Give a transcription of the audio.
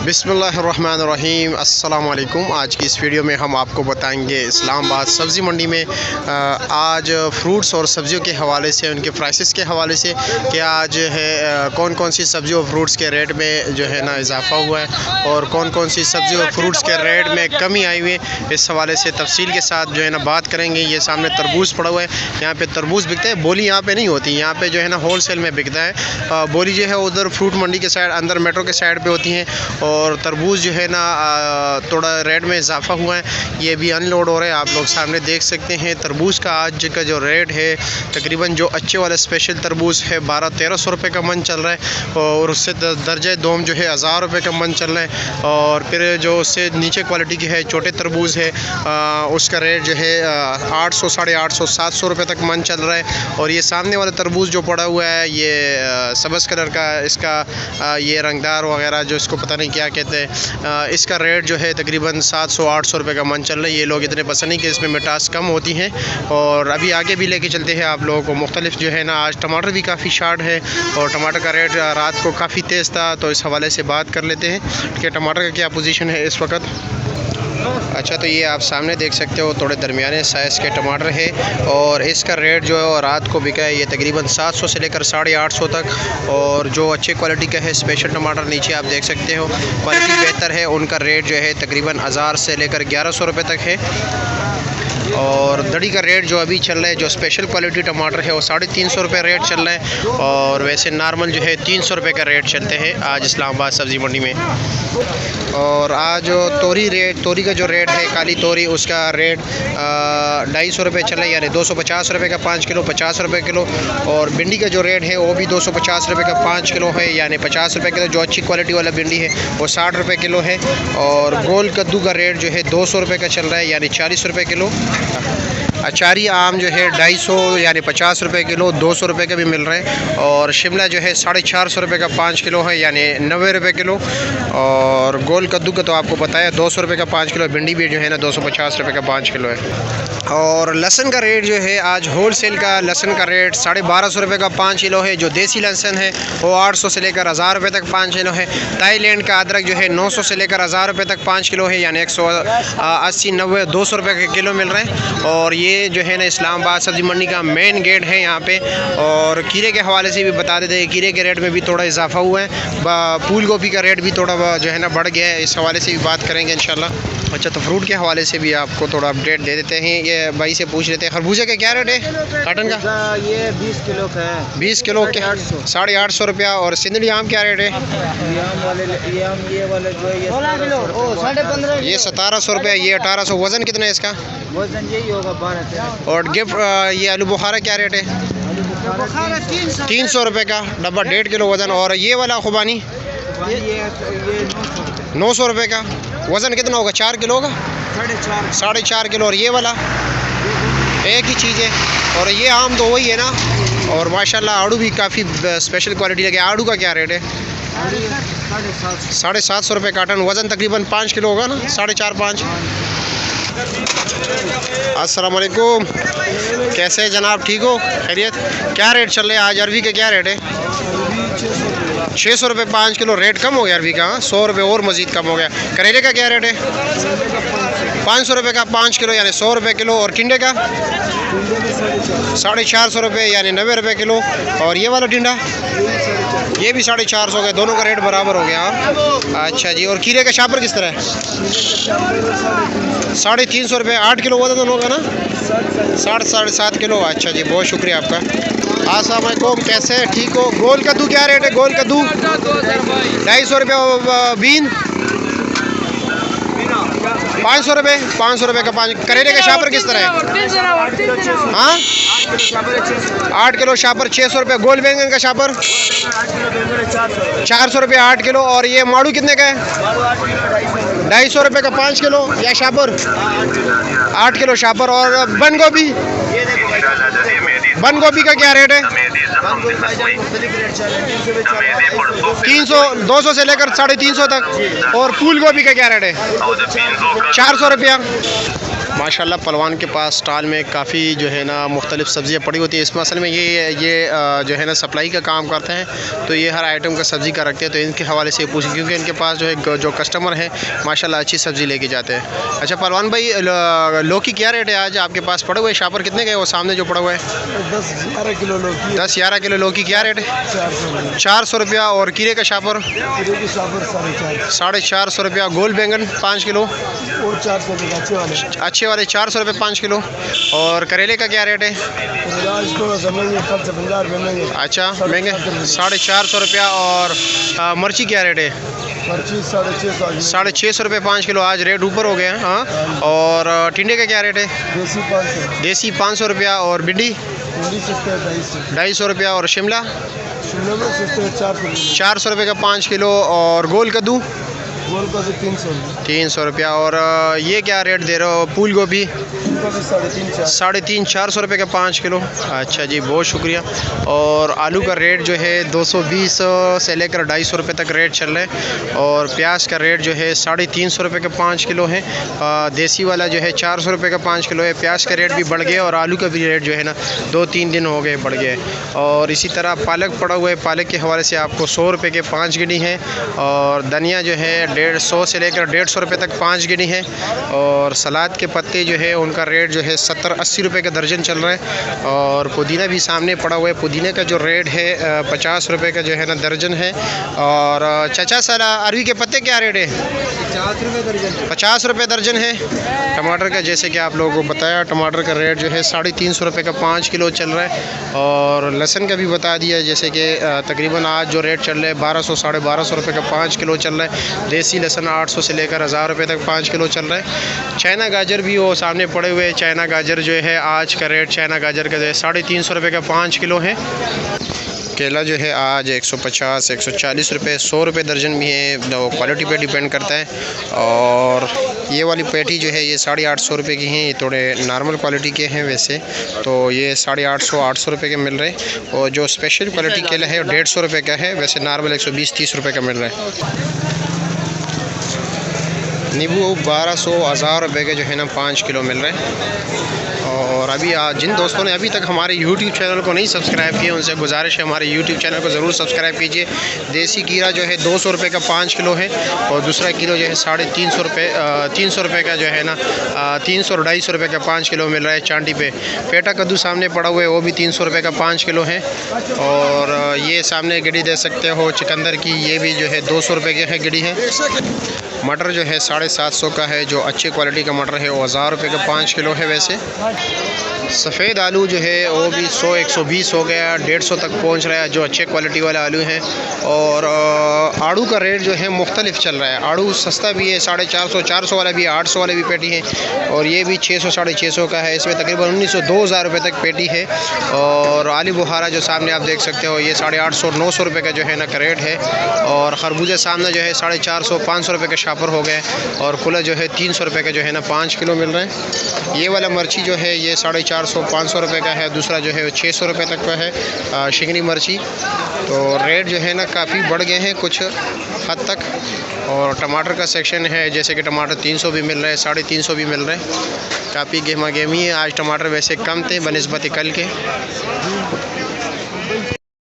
बिस्मिल्लाहिर्रहमानिर्रहीम अस्सलाम वालेकुम। आज की इस वीडियो में हम आपको बताएंगे इस्लामाबाद सब्ज़ी मंडी में आज फ्रूट्स और सब्ज़ियों के हवाले से, उनके प्राइसेस के हवाले से कि आज है कौन कौन सी सब्ज़ी और फ्रूट्स के रेट में जो है ना इजाफ़ा हुआ है और कौन कौन सी सब्ज़ी और फ्रूट्स के रेट में कमी आई हुई है। इस हवाले से तफसील के साथ जो है ना बात करेंगे। ये सामने तरबूज पड़ा हुआ है, यहाँ पे तरबूज बिकता है। बोली यहाँ पे नहीं होती, यहाँ पे जो है ना होल सेल में बिकता है। बोली जो है उधर फ्रूट मंडी के साइड, अंदर मेट्रो के साइड पे होती हैं। और तरबूज जो है ना थोड़ा रेट में इजाफा हुआ है, ये भी अनलोड हो रहा है। आप लोग सामने देख सकते हैं तरबूज का आज का जो रेट है, तकरीबन जो अच्छे वाला स्पेशल तरबूज है 1200-1300 रुपये का मन चल रहा है। और उससे दर्जे दोम जो है 1000 रुपये का मन चल रहा है। और फिर जो उससे नीचे क्वालिटी की है छोटे तरबूज है, उसका रेट जो है 800, 850, 700 रुपये तक मन चल रहा है। और ये सामने वाला तरबूज जो पड़ा हुआ है, ये सब्ज़ कलर का, इसका ये रंगदार वगैरह जो इसको पता नहीं क्या कहते हैं, इसका रेट जो है तकरीबन 700-800 रुपये का मन चल रहा है। ये लोग इतने पसंद नहीं कि इसमें मिठास कम होती हैं। और अभी आगे भी लेके चलते हैं आप लोगों को मुख्तलिफ जो है ना। आज टमाटर भी काफ़ी शार्ट है और टमाटर का रेट रात को काफ़ी तेज़ था, तो इस हवाले से बात कर लेते हैं कि टमाटर का क्या पोजीशन है इस वक्त। अच्छा, तो ये आप सामने देख सकते हो थोड़े दरमियाने साइज़ के टमाटर है और इसका रेट जो है रात को बिका है ये तकरीबन 700 से लेकर 850 तक। और जो अच्छे क्वालिटी का है स्पेशल टमाटर नीचे आप देख सकते हो, क्वालिटी बेहतर है, उनका रेट जो है तकरीबन 1000 से लेकर 1100 रुपये तक है। और दड़ी का रेट जो अभी चल रहा है, जो स्पेशल क्वालिटी टमाटर है वो 350 रुपये रेट चल रहा है। और वैसे नॉर्मल जो है 300 रुपये का रेट चलते हैं आज इस्लामाबाद सब्ज़ी मंडी में। और आज जो तोरी का जो रेट है, काली तोरी, उसका रेट 250 रुपये चल रहा है, यानी 250 रुपये का 5 किलो, 50 रुपये किलो। और भिंडी का जो रेट है वो भी 250 रुपये का 5 किलो है, यानी 50 रुपये किलो। जो अच्छी क्वालिटी वाला भिंडी है वो 60 रुपये किलो है। और गोल कद्दू का रेट जो है 200 रुपये का चल रहा है, यानी 40 रुपये किलो। अचारी आम जो है 250 यानी 50 रुपये किलो, 200 रुपये का भी मिल रहा है। और शिमला जो है 450 रुपये का 5 किलो है, यानी 90 रुपये किलो। और गोल कद्दू का तो आपको बताया 200 रुपये का 5 किलो। भिंडी भी जो है ना 250 रुपये का 5 किलो है। और लहसुन का रेट जो है आज होल सेल का लहसुन का रेट 1250 रुपये का 5 किलो है। जो देसी लहसुन है वो 800 से लेकर 1000 रुपये तक 5 किलो है। थाईलैंड का अदरक जो है 900 से लेकर 1000 रुपये तक 5 किलो है, यानी 180, 90, 200 रुपये का किलो मिल रहे हैं। और ये जो है ना इस्लामाबाद सब्ज़ी मंडी का मेन गेट है यहाँ पे। और कीरे के हवाले से भी बता देते हैं, कीरे के रेट में भी थोड़ा इजाफा हुआ है। फूल गोभी का रेट भी थोड़ा जो है ना बढ़ गया है, इस हवाले से भी बात करेंगे इंशाल्लाह। अच्छा, तो फ्रूट के हवाले से भी आपको थोड़ा अपडेट दे देते हैं। ये भाई से पूछ लेते हैं, खरबूजा का क्या रेट है कार्टन का? ये 20 किलो का है, 20 किलो के 850 रुपया। और सिंदड़ी आम क्या रेट है? ये वाले जो है ये 1700 रुपया, ये 1800। वज़न कितना है इसका? वजन यही होगा 12। और गिफ्ट ये आलू बुखारा क्या रेट है? 300 रुपये का डब्बा, 1.5 किलो वज़न। और ये वाला खुबानी ये 900 रुपये का। वज़न कितना होगा? 4 किलो का, 4.5 किलो। और ये वाला एक ही चीज़ है। और ये आम तो वही है ना। और माशाल्लाह आड़ू भी काफ़ी स्पेशल क्वालिटी लगे। आड़ू का क्या रेट है? 750 रुपये कार्टन। वज़न तकरीबन 5 किलो होगा ना, 4.5-5। अस्सलाम वालेकुम, कैसे हैं जनाब? ठीक हो? खैरियत? क्या रेट चल रहे हैं आज? अरवी का क्या रेट है? 600 रुपये 5 किलो। रेट कम हो गया अरवी का, 100 रुपये और मज़ीद कम हो गया। करेले का क्या रेट है? 500 रुपये का 5 किलो, यानी 100 रुपये किलो। और टिंडे का 450 रुपये, यानी 90 रुपये किलो। और ये वाला टिंडा ये भी 450 का, दोनों का रेट बराबर हो गया। अच्छा जी। और खीरे का शापर किस तरह है? 350 रुपये, 8 किलो वजन दोनों का ना, 7.5 किलो। अच्छा जी, बहुत शुक्रिया आपका। अस्सलाम वालेकुम, कैसे हैं? ठीक हो? गोल कद्दू क्या रेट है? गोल कद्दू 250 रुपये। बीन 500 रुपये, 500 रुपये का 5। करेले का शापर किस तरह है? हाँ, 8 किलो शापर 600 रुपये। गोल बैंगन का शापर 400 रुपये 8 किलो। और ये माड़ू कितने का है? 250 रुपये का 5 किलो या शापर, 8 किलो शापर। और बंद गोभी का क्या रेट है? 300, 200 से लेकर 350 तक। और फूल गोभी का क्या रेट है? 400 रुपया। माशाल्लाह पहलवान के पास स्टॉल में काफ़ी जो है ना मुख्तलिफ़ सब्ज़ियाँ पड़ी होती है। इसमें असल में ये जो है ना सप्लाई का काम करते हैं, तो ये हर आइटम का सब्ज़ी का रखते हैं। तो इनके हवाले से पूछें, क्योंकि इनके पास जो है जो कस्टमर हैं माशाल्लाह अच्छी सब्ज़ी लेके जाते हैं। अच्छा पहलवान भाई, लौकी क्या रेट है आज आपके पास पड़े हुए? शापर कितने के वो सामने जो पड़ा हुआ है? 10-11 किलो लौकी। 10-11 किलो लौकी क्या रेट है? 400 रुपया। और कीरे का शापर? 450 रुपया। गोल बैंगन 5 किलो और 400 रुपये अच्छे वाले 400 रुपये 5 किलो। और करेले का क्या रेट है? अच्छा महंगे 450 रुपया। और मिर्ची क्या रेट है? 650 रुपये 5 किलो। आज रेट ऊपर हो गया है। हाँ। और टिंडे का क्या रेट है? देसी 500 रुपया। और भिंडी 250 रुपया। और शिमला 400 रुपये का 5 किलो। और गोल कद्दू 300 रुपया। और ये क्या रेट दे रहे हो? फूल गोभी 350-400 रुपये का 5 किलो। अच्छा जी, बहुत शुक्रिया। और आलू का रेट जो है 220 से लेकर 250 रुपये तक रेट चल रहा है। और प्याज का रेट जो है 350 रुपये का 5 किलो है। देसी वाला जो है 400 रुपये का 5 किलो है। प्याज का रेट भी बढ़ गया और आलू का भी रेट जो है ना 2-3 दिन हो गए बढ़ गया है। और इसी तरह पालक पड़ा हुआ है, पालक के हवाले से आपको 100 रुपये के 5 गिनी है। और धनिया जो है 150 से लेकर 150 रुपये तक 5 गिनी है। और सलाद के पत्ते जो है उनका रेट जो है 70-80 रुपये का दर्जन चल रहा है। और पुदीना भी सामने पड़ा हुआ है, पुदीने का जो रेट है 50 रुपये का जो है ना दर्जन है। और चाचा साला अरवी के पत्ते क्या रेट है? 50 रुपये दर्जन है। टमाटर का जैसे कि आप लोगों को बताया, टमाटर का रेट जो है 350 रुपये का 5 किलो चल रहा है। और लहसुन का भी बता दिया, जैसे कि तकरीबन आज जो रेट चल रहा है 1200-1250 रुपये का 5 किलो चल रहा है। देसी लहसुन 800 से लेकर 1000 रुपये तक 5 किलो चल रहा है। चाइना गाजर भी वो सामने पड़े हुए, चाइना गाजर जो है आज का रेट चाइना गाजर का जो है 350 रुपये का 5 किलो है। केला जो है आज 150-140 रुपये, 100 रुपये दर्जन भी है, क्वालिटी पे डिपेंड करता है। और ये वाली पेटी जो है ये 850 रुपये की हैं, ये थोड़े नॉर्मल क्वालिटी के हैं वैसे तो ये 850-800 रुपये के मिल रहे हैं। और जो स्पेशल क्वालिटी केला है 150 रुपये का है, वैसे नॉर्मल 120-30 रुपये का मिल रहा है। नींबू 1200-1000 रुपये के जो है ना 5 किलो मिल रहे हैं। और अभी जिन दोस्तों ने अभी तक हमारे YouTube चैनल को नहीं सब्सक्राइब किया, उनसे गुजारिश है हमारे YouTube चैनल को ज़रूर सब्सक्राइब कीजिए। देसी कीरा जो है 200 रुपये का 5 किलो है। और दूसरा किलो जो है 350 रुपये 300 रुपये का जो है ना 300-250 रुपये का 5 किलो मिल रहा है चांदी पे। पेटा कद्दू सामने पड़ा हुआ है, वो भी 300 रुपये का 5 किलो है। और ये सामने गिड़ी दे सकते हो चिकंदर की, ये भी जो है 200 रुपये की है गिड़ी है। मटर जो है 750 का है, जो अच्छी क्वालिटी का मटर है वो 1000 रुपये का 5 किलो है। वैसे सफ़ेद आलू जो है वो भी 100-120 हो गया, 150 तक पहुंच रहा है, जो अच्छे क्वालिटी वाला आलू है। और आड़ू का रेट जो है मुख्तलिफ चल रहा है, आड़ू सस्ता भी है 450 वाला भी है, 800 वाला भी पेटी है। और ये भी 600-650 का है, इसमें तकरीबन 1900-2000 रुपये तक पेटी है। और आलू बुखारा जो सामने आप देख सकते हो ये 850-900 रुपये का जो है ना रेट है। और खरबूजा सामने जो है 450-500 रुपये का शापर हो गए। और कुला जो है 300 रुपये का जो है ना 5 किलो मिल रहा है। ये वाला मिर्ची जो है ये 450-500 रुपये का है, दूसरा जो है 600 रुपये तक का है शिंगरी मिर्ची। तो रेट जो है ना काफ़ी बढ़ गए हैं कुछ हद तक। और टमाटर का सेक्शन है, जैसे कि टमाटर 300 भी मिल रहे हैं, 350 भी मिल रहे हैं। काफ़ी गेहमा गेहमी है आज, टमाटर वैसे कम थे बनिस्बत कल के।